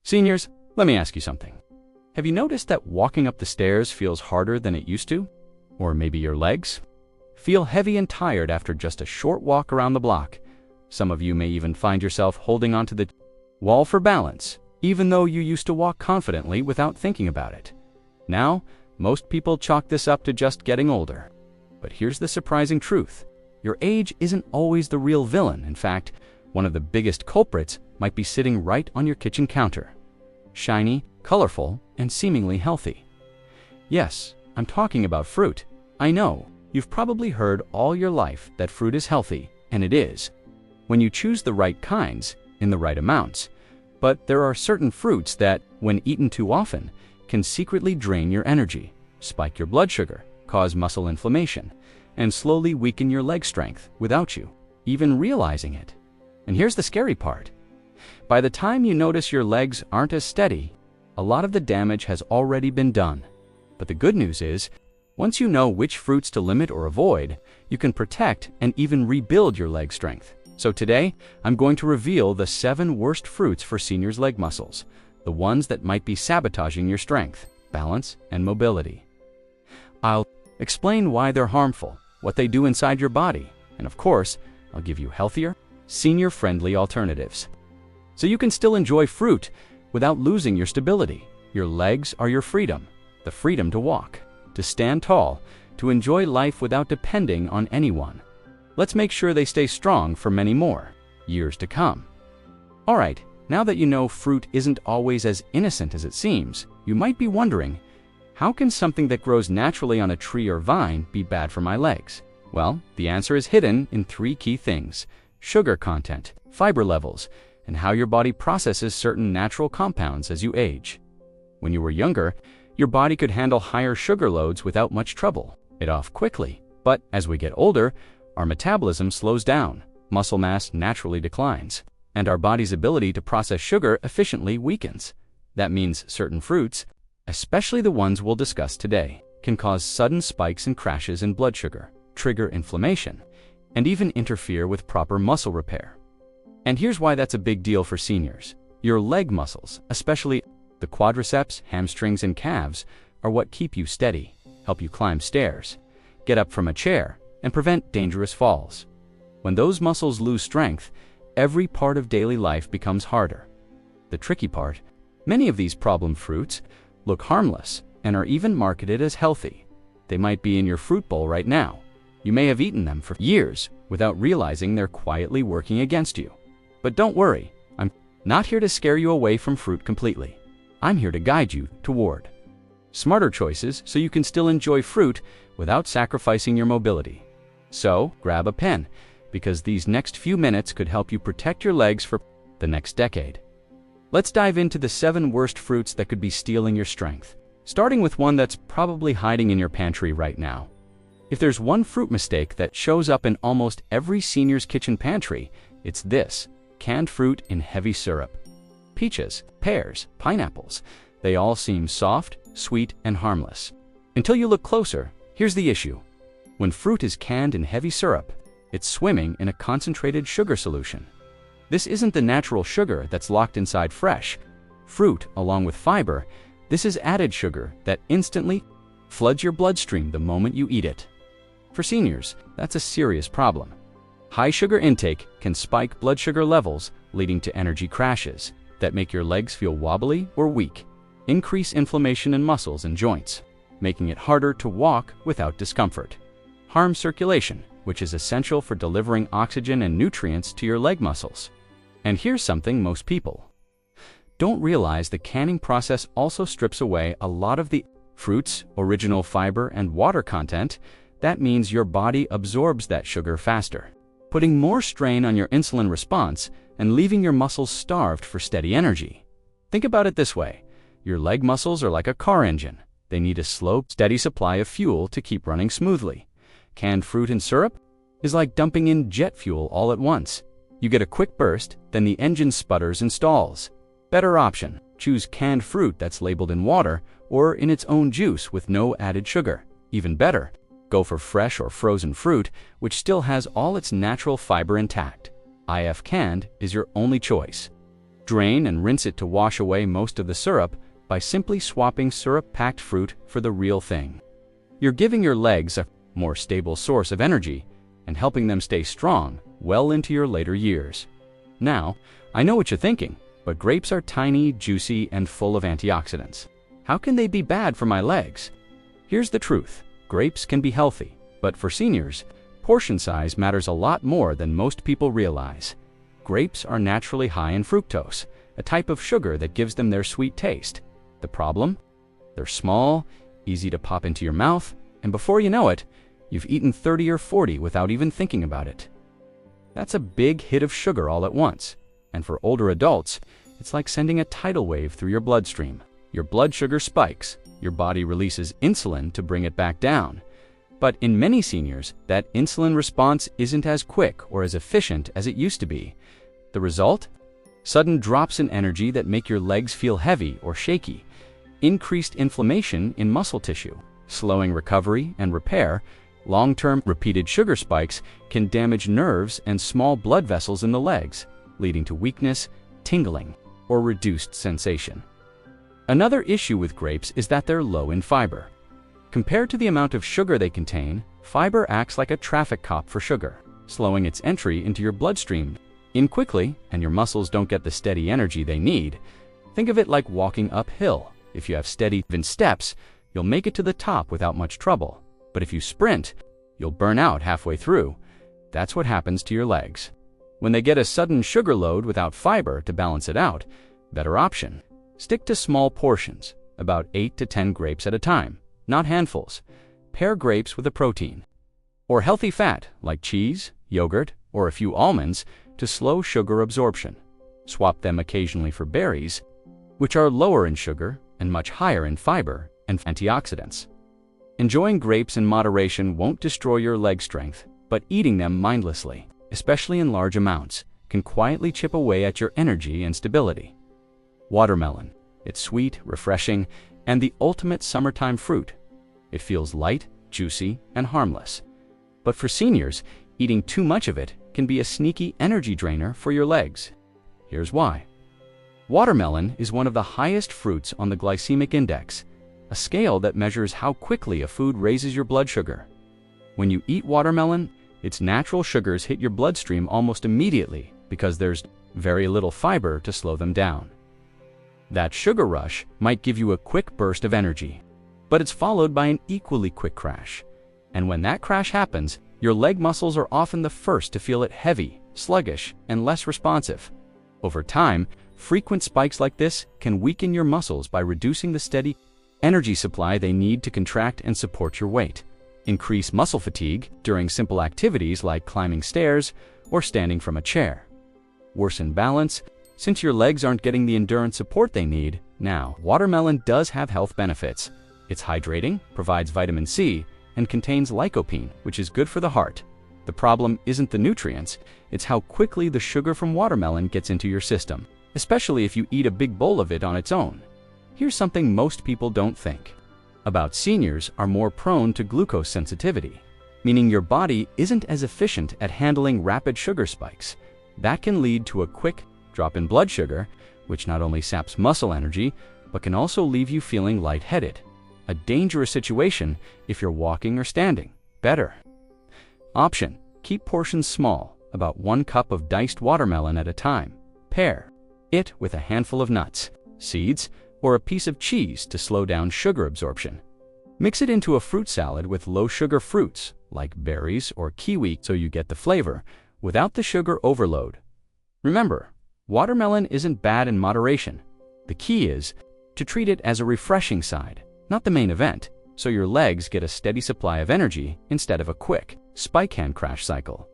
Seniors, let me ask you something. Have you noticed that walking up the stairs feels harder than it used to? Or maybe your legs feel heavy and tired after just a short walk around the block. Some of you may even find yourself holding onto the wall for balance, even though you used to walk confidently without thinking about it. Now, most people chalk this up to just getting older. But here's the surprising truth. Your age isn't always the real villain. In fact, one of the biggest culprits might be sitting right on your kitchen counter. Shiny, colorful, and seemingly healthy. Yes, I'm talking about fruit. I know, you've probably heard all your life that fruit is healthy, and it is, when you choose the right kinds, in the right amounts. But there are certain fruits that, when eaten too often, can secretly drain your energy, spike your blood sugar, cause muscle inflammation, and slowly weaken your leg strength without you even realizing it. And here's the scary part. By the time you notice your legs aren't as steady, a lot of the damage has already been done. But the good news is, once you know which fruits to limit or avoid, you can protect and even rebuild your leg strength. So today, I'm going to reveal the 7 worst fruits for seniors' leg muscles, the ones that might be sabotaging your strength, balance, and mobility. I'll explain why they're harmful, what they do inside your body, and of course, I'll give you healthier, senior-friendly alternatives. So you can still enjoy fruit without losing your stability. Your legs are your freedom, the freedom to walk, to stand tall, to enjoy life without depending on anyone. Let's make sure they stay strong for many more years to come. All right, now that you know fruit isn't always as innocent as it seems, you might be wondering, how can something that grows naturally on a tree or vine be bad for my legs? Well, the answer is hidden in 3 key things: sugar content, fiber levels, and how your body processes certain natural compounds as you age. When you were younger, your body could handle higher sugar loads without much trouble. It off quickly. But as we get older, our metabolism slows down, muscle mass naturally declines, and our body's ability to process sugar efficiently weakens. That means certain fruits, especially the ones we'll discuss today, can cause sudden spikes and crashes in blood sugar, trigger inflammation, and even interfere with proper muscle repair. And here's why that's a big deal for seniors. Your leg muscles, especially the quadriceps, hamstrings, and calves, are what keep you steady, help you climb stairs, get up from a chair, and prevent dangerous falls. When those muscles lose strength, every part of daily life becomes harder. The tricky part, many of these problem fruits look harmless and are even marketed as healthy. They might be in your fruit bowl right now. You may have eaten them for years without realizing they're quietly working against you. But don't worry, I'm not here to scare you away from fruit completely. I'm here to guide you toward smarter choices so you can still enjoy fruit without sacrificing your mobility. So, grab a pen, because these next few minutes could help you protect your legs for the next decade. Let's dive into the 7 worst fruits that could be stealing your strength, starting with one that's probably hiding in your pantry right now. If there's one fruit mistake that shows up in almost every senior's kitchen pantry, it's this: canned fruit in heavy syrup. Peaches, pears, pineapples, they all seem soft, sweet, and harmless. Until you look closer, here's the issue. When fruit is canned in heavy syrup, it's swimming in a concentrated sugar solution. This isn't the natural sugar that's locked inside fresh fruit. Along with fiber, this is added sugar that instantly floods your bloodstream the moment you eat it. For seniors, that's a serious problem. High sugar intake can spike blood sugar levels, leading to energy crashes that make your legs feel wobbly or weak, increase inflammation in muscles and joints, making it harder to walk without discomfort. Harm circulation, which is essential for delivering oxygen and nutrients to your leg muscles. And here's something most people don't realize: the canning process also strips away a lot of the fruit's original fiber and water content. That means your body absorbs that sugar faster, putting more strain on your insulin response and leaving your muscles starved for steady energy. Think about it this way: your leg muscles are like a car engine. They need a slow, steady supply of fuel to keep running smoothly. Canned fruit and syrup is like dumping in jet fuel all at once. You get a quick burst, then the engine sputters and stalls. Better option: choose canned fruit that's labeled in water or in its own juice with no added sugar. Even better, go for fresh or frozen fruit, which still has all its natural fiber intact. IF canned is your only choice. Drain and rinse it to wash away most of the syrup by simply swapping syrup-packed fruit for the real thing. You're giving your legs a more stable source of energy and helping them stay strong well into your later years. Now, I know what you're thinking, but grapes are tiny, juicy, and full of antioxidants. How can they be bad for my legs? Here's the truth. Grapes can be healthy, but for seniors, portion size matters a lot more than most people realize. Grapes are naturally high in fructose, a type of sugar that gives them their sweet taste. The problem? They're small, easy to pop into your mouth, and before you know it, you've eaten 30 or 40 without even thinking about it. That's a big hit of sugar all at once, and for older adults, it's like sending a tidal wave through your bloodstream. Your blood sugar spikes, your body releases insulin to bring it back down. But in many seniors, that insulin response isn't as quick or as efficient as it used to be. The result? Sudden drops in energy that make your legs feel heavy or shaky, increased inflammation in muscle tissue, slowing recovery and repair. Long-term repeated sugar spikes can damage nerves and small blood vessels in the legs, leading to weakness, tingling, or reduced sensation. Another issue with grapes is that they're low in fiber. Compared to the amount of sugar they contain, fiber acts like a traffic cop for sugar, slowing its entry into your bloodstream in quickly, and your muscles don't get the steady energy they need. Think of it like walking uphill. If you have steady, even steps, you'll make it to the top without much trouble. But if you sprint, you'll burn out halfway through. That's what happens to your legs. When they get a sudden sugar load without fiber to balance it out, better option. Stick to small portions, about 8 to 10 grapes at a time, not handfuls. Pair grapes with a protein or healthy fat like cheese, yogurt, or a few almonds to slow sugar absorption. Swap them occasionally for berries, which are lower in sugar and much higher in fiber and antioxidants. Enjoying grapes in moderation won't destroy your leg strength, but eating them mindlessly, especially in large amounts, can quietly chip away at your energy and stability. Watermelon. It's sweet, refreshing, and the ultimate summertime fruit. It feels light, juicy, and harmless. But for seniors, eating too much of it can be a sneaky energy drainer for your legs. Here's why. Watermelon is one of the highest fruits on the glycemic index, a scale that measures how quickly a food raises your blood sugar. When you eat watermelon, its natural sugars hit your bloodstream almost immediately because there's very little fiber to slow them down. That sugar rush might give you a quick burst of energy, but it's followed by an equally quick crash. And when that crash happens, your leg muscles are often the first to feel it heavy, sluggish, and less responsive. Over time, frequent spikes like this can weaken your muscles by reducing the steady energy supply they need to contract and support your weight. Increase muscle fatigue during simple activities like climbing stairs or standing from a chair. Worsen balance, since your legs aren't getting the endurance support they need. Now, watermelon does have health benefits. It's hydrating, provides vitamin C, and contains lycopene, which is good for the heart. The problem isn't the nutrients, it's how quickly the sugar from watermelon gets into your system, especially if you eat a big bowl of it on its own. Here's something most people don't think about. Seniors are more prone to glucose sensitivity, meaning your body isn't as efficient at handling rapid sugar spikes. That can lead to a quick drop in blood sugar, which not only saps muscle energy, but can also leave you feeling lightheaded. A dangerous situation if you're walking or standing. Better option. Keep portions small, about 1 cup of diced watermelon at a time. Pair it with a handful of nuts, seeds, or a piece of cheese to slow down sugar absorption. Mix it into a fruit salad with low-sugar fruits, like berries or kiwi, so you get the flavor without the sugar overload. Remember, watermelon isn't bad in moderation. The key is to treat it as a refreshing side, not the main event, so your legs get a steady supply of energy instead of a quick spike hand crash cycle.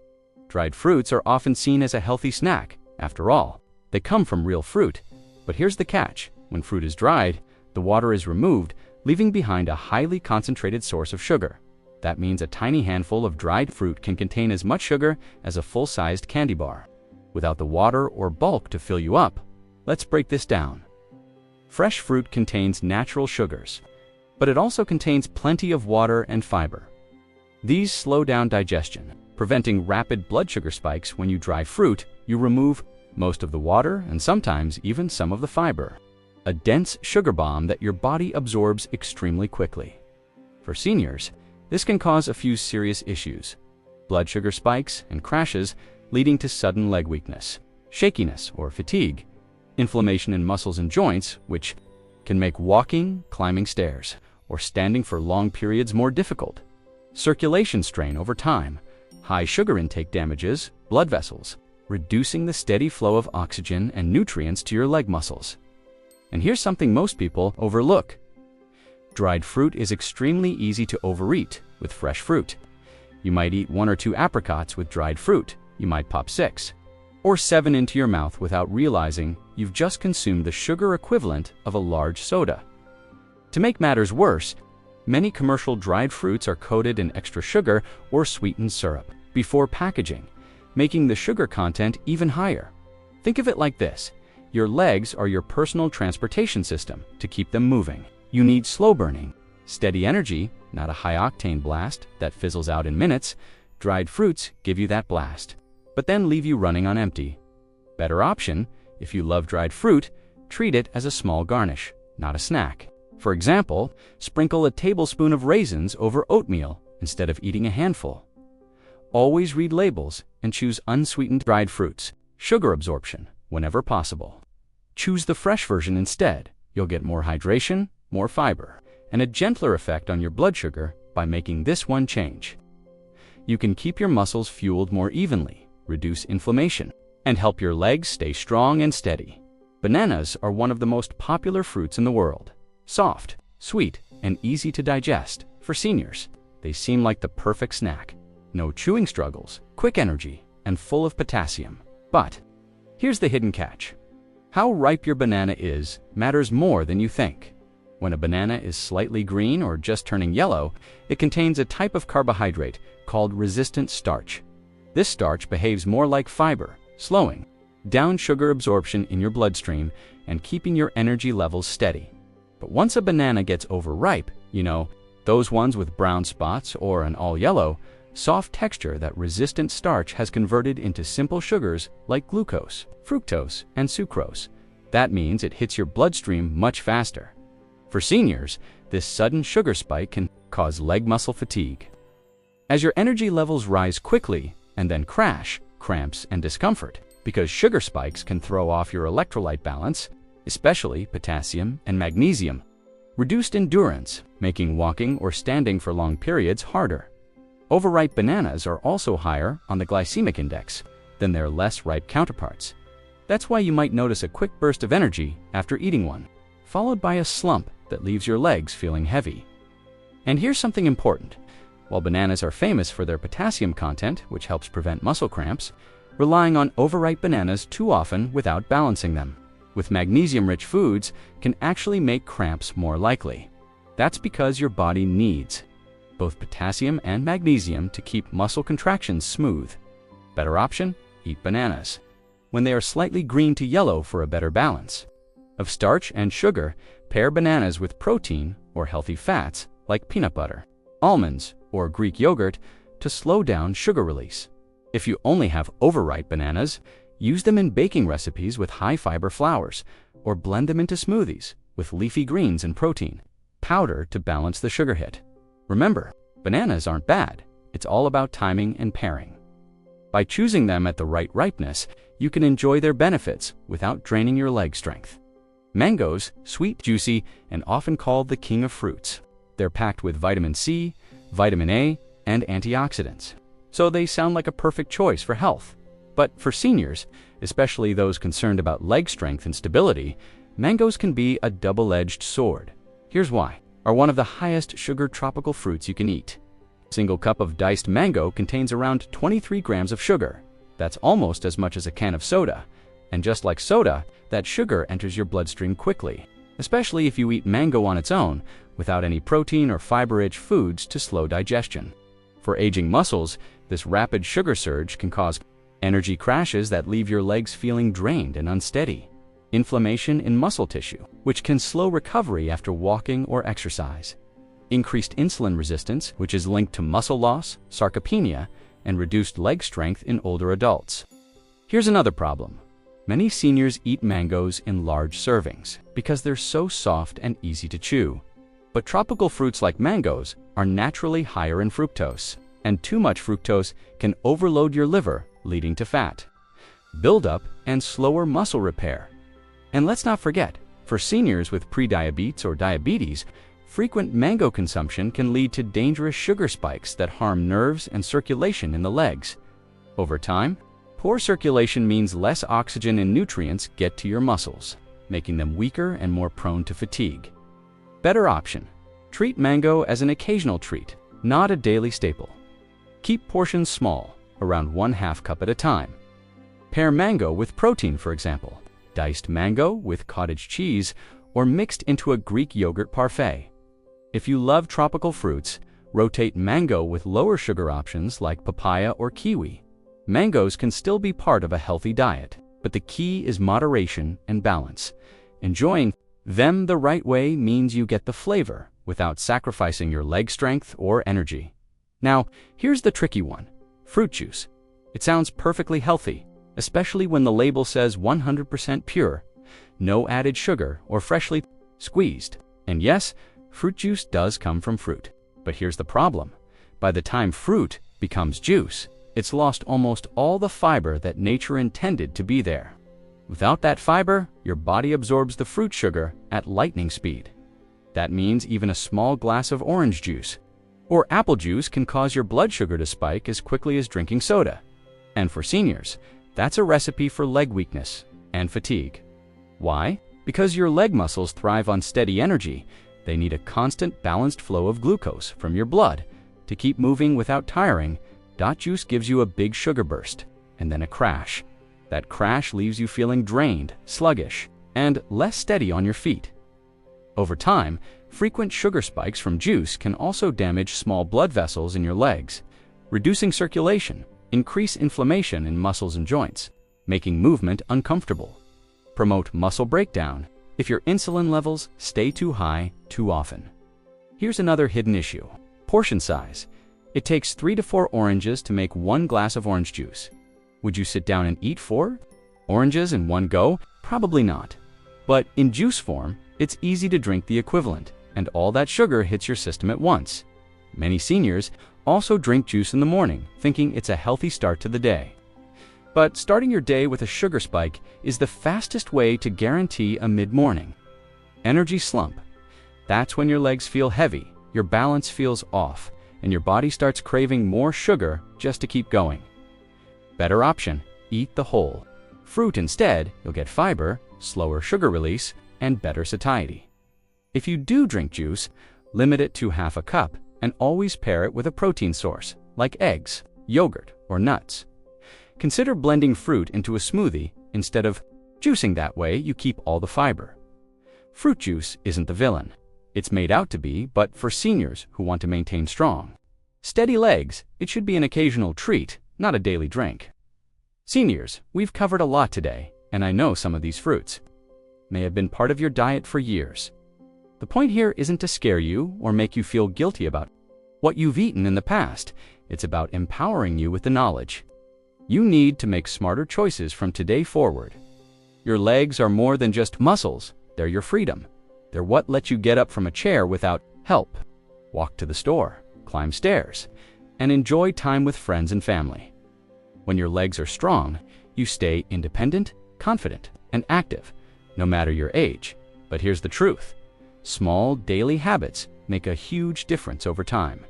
Dried fruits are often seen as a healthy snack. After all, they come from real fruit. But here's the catch. When fruit is dried, the water is removed, leaving behind a highly concentrated source of sugar. That means a tiny handful of dried fruit can contain as much sugar as a full-sized candy bar, without the water or bulk to fill you up. Let's break this down. Fresh fruit contains natural sugars, but it also contains plenty of water and fiber. These slow down digestion, preventing rapid blood sugar spikes. When you dry fruit, you remove most of the water, and sometimes even some of the fiber. A dense sugar bomb that your body absorbs extremely quickly. For seniors, this can cause a few serious issues: blood sugar spikes and crashes leading to sudden leg weakness, shakiness or fatigue, inflammation in muscles and joints, which can make walking, climbing stairs, or standing for long periods more difficult, circulation strain over time, high sugar intake damages blood vessels, reducing the steady flow of oxygen and nutrients to your leg muscles. And here's something most people overlook. Dried fruit is extremely easy to overeat with fresh fruit. You might eat 1 or 2 apricots with dried fruit. You might pop 6 or 7 into your mouth without realizing you've just consumed the sugar equivalent of a large soda. To make matters worse, many commercial dried fruits are coated in extra sugar or sweetened syrup before packaging, making the sugar content even higher. Think of it like this: your legs are your personal transportation system to keep them moving. You need slow-burning, steady energy, not a high-octane blast that fizzles out in minutes. Dried fruits give you that blast, but then leave you running on empty. Better option, if you love dried fruit, treat it as a small garnish, not a snack. For example, sprinkle a tablespoon of raisins over oatmeal instead of eating a handful. Always read labels and choose unsweetened dried fruits. Sugar absorption, whenever possible. Choose the fresh version instead. You'll get more hydration, more fiber, and a gentler effect on your blood sugar by making this one change. You can keep your muscles fueled more evenly, reduce inflammation, and help your legs stay strong and steady. Bananas are one of the most popular fruits in the world. Soft, sweet, and easy to digest. For seniors, they seem like the perfect snack. No chewing struggles, quick energy, and full of potassium. But here's the hidden catch. How ripe your banana is matters more than you think. When a banana is slightly green or just turning yellow, it contains a type of carbohydrate called resistant starch. This starch behaves more like fiber, slowing down sugar absorption in your bloodstream and keeping your energy levels steady. But once a banana gets overripe, those ones with brown spots or an all-yellow, soft texture, that resistant starch has converted into simple sugars like glucose, fructose, and sucrose. That means it hits your bloodstream much faster. For seniors, this sudden sugar spike can cause leg muscle fatigue. As your energy levels rise quickly and then crash, cramps, and discomfort, because sugar spikes can throw off your electrolyte balance, especially potassium and magnesium. Reduced endurance, making walking or standing for long periods harder. Overripe bananas are also higher on the glycemic index than their less ripe counterparts. That's why you might notice a quick burst of energy after eating one, followed by a slump that leaves your legs feeling heavy. And here's something important. While bananas are famous for their potassium content, which helps prevent muscle cramps, relying on overripe bananas too often without balancing them with magnesium-rich foods can actually make cramps more likely. That's because your body needs both potassium and magnesium to keep muscle contractions smooth. Better option? Eat bananas when they are slightly green to yellow for a better balance of starch and sugar. Pair bananas with protein or healthy fats like peanut butter, almonds, or Greek yogurt to slow down sugar release. If you only have overripe bananas, use them in baking recipes with high-fiber flours, or blend them into smoothies with leafy greens and protein powder to balance the sugar hit. Remember, bananas aren't bad. It's all about timing and pairing. By choosing them at the right ripeness, you can enjoy their benefits without draining your leg strength. Mangoes, sweet, juicy, and often called the king of fruits. They're packed with vitamin C, vitamin A, and antioxidants, so they sound like a perfect choice for health. But for seniors, especially those concerned about leg strength and stability, mangoes can be a double-edged sword. Here's why. Are one of the highest sugar tropical fruits you can eat. A single cup of diced mango contains around 23 grams of sugar. That's almost as much as a can of soda. And just like soda, that sugar enters your bloodstream quickly, especially if you eat mango on its own, without any protein or fiber-rich foods to slow digestion. For aging muscles, this rapid sugar surge can cause energy crashes that leave your legs feeling drained and unsteady. Inflammation in muscle tissue, which can slow recovery after walking or exercise. Increased insulin resistance, which is linked to muscle loss, sarcopenia, and reduced leg strength in older adults. Here's another problem. Many seniors eat mangoes in large servings because they're so soft and easy to chew. But tropical fruits like mangoes are naturally higher in fructose, and too much fructose can overload your liver, leading to fat, buildup, and slower muscle repair. And let's not forget, for seniors with prediabetes or diabetes, frequent mango consumption can lead to dangerous sugar spikes that harm nerves and circulation in the legs. Over time, poor circulation means less oxygen and nutrients get to your muscles, making them weaker and more prone to fatigue. Better option: treat mango as an occasional treat, not a daily staple. Keep portions small, around 1/2 cup at a time. Pair mango with protein, for example, diced mango with cottage cheese or mixed into a Greek yogurt parfait. If you love tropical fruits, rotate mango with lower sugar options like papaya or kiwi. Mangoes can still be part of a healthy diet, but the key is moderation and balance. Enjoying them the right way means you get the flavor without sacrificing your leg strength or energy. Now, here's the tricky one: fruit juice. It sounds perfectly healthy, especially when the label says 100% pure, no added sugar or freshly squeezed. And yes, fruit juice does come from fruit. But here's the problem: by the time fruit becomes juice, it's lost almost all the fiber that nature intended to be there. Without that fiber, your body absorbs the fruit sugar at lightning speed. That means even a small glass of orange juice or apple juice can cause your blood sugar to spike as quickly as drinking soda. And for seniors, that's a recipe for leg weakness and fatigue. Why? Because your leg muscles thrive on steady energy. They need a constant, balanced flow of glucose from your blood to keep moving without tiring. Juice gives you a big sugar burst and then a crash. That crash leaves you feeling drained, sluggish, and less steady on your feet. Over time, frequent sugar spikes from juice can also damage small blood vessels in your legs, reducing circulation, increase inflammation in muscles and joints, making movement uncomfortable, promote muscle breakdown if your insulin levels stay too high too often. Here's another hidden issue: portion size. It takes 3 to 4 oranges to make 1 glass of orange juice. Would you sit down and eat 4 oranges in one go? Probably not. But in juice form, it's easy to drink the equivalent, and all that sugar hits your system at once. Many seniors also drink juice in the morning, thinking it's a healthy start to the day. But starting your day with a sugar spike is the fastest way to guarantee a mid-morning energy slump. That's when your legs feel heavy, your balance feels off, and your body starts craving more sugar just to keep going. Better option: eat the whole fruit instead. You'll get fiber, slower sugar release, and better satiety. If you do drink juice, limit it to 1/2 cup and always pair it with a protein source like eggs, yogurt, or nuts. Consider blending fruit into a smoothie instead of juicing. That way you keep all the fiber. Fruit juice isn't the villain. It's made out to be, but for seniors who want to maintain strong, steady legs, it should be an occasional treat, not a daily drink. Seniors, we've covered a lot today, and I know some of these fruits may have been part of your diet for years. The point here isn't to scare you or make you feel guilty about what you've eaten in the past. It's about empowering you with the knowledge you need to make smarter choices from today forward. Your legs are more than just muscles. They're your freedom. They're what lets you get up from a chair without help, walk to the store, climb stairs, and enjoy time with friends and family. When your legs are strong, you stay independent, confident, and active, no matter your age. But here's the truth: small daily habits make a huge difference over time.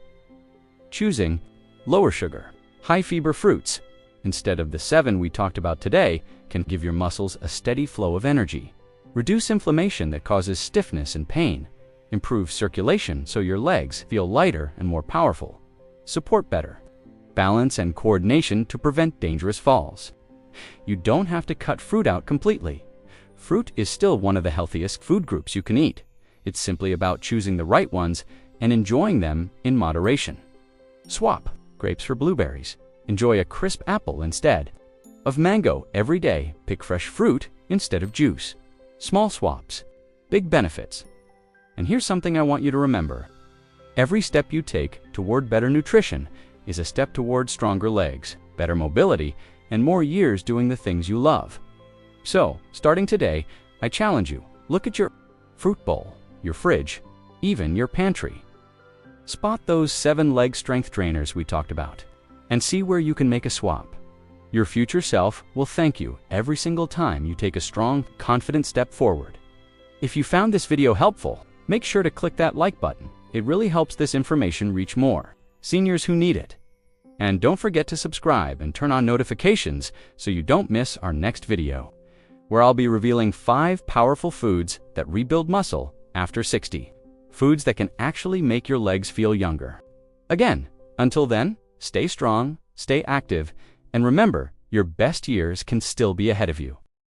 Choosing lower sugar, high fiber fruits instead of the 7 we talked about today can give your muscles a steady flow of energy, reduce inflammation that causes stiffness and pain, improve circulation so your legs feel lighter and more powerful, support better balance and coordination to prevent dangerous falls. You don't have to cut fruit out completely. Fruit is still one of the healthiest food groups you can eat. It's simply about choosing the right ones and enjoying them in moderation. Swap grapes for blueberries. Enjoy a crisp apple instead of mango every day. Pick fresh fruit instead of juice. Small swaps, big benefits. And here's something I want you to remember: every step you take toward better nutrition is a step toward stronger legs, better mobility, and more years doing the things you love. So, starting today, I challenge you, look at your fruit bowl, your fridge, even your pantry. Spot those 7 leg strength trainers we talked about, and see where you can make a swap. Your future self will thank you every single time you take a strong, confident step forward. If you found this video helpful, make sure to click that like button. It really helps this information reach more seniors who need it. And don't forget to subscribe and turn on notifications so you don't miss our next video, where I'll be revealing 5 powerful foods that rebuild muscle after 60. Foods that can actually make your legs feel younger. Again, until then, stay strong, stay active, and remember, your best years can still be ahead of you.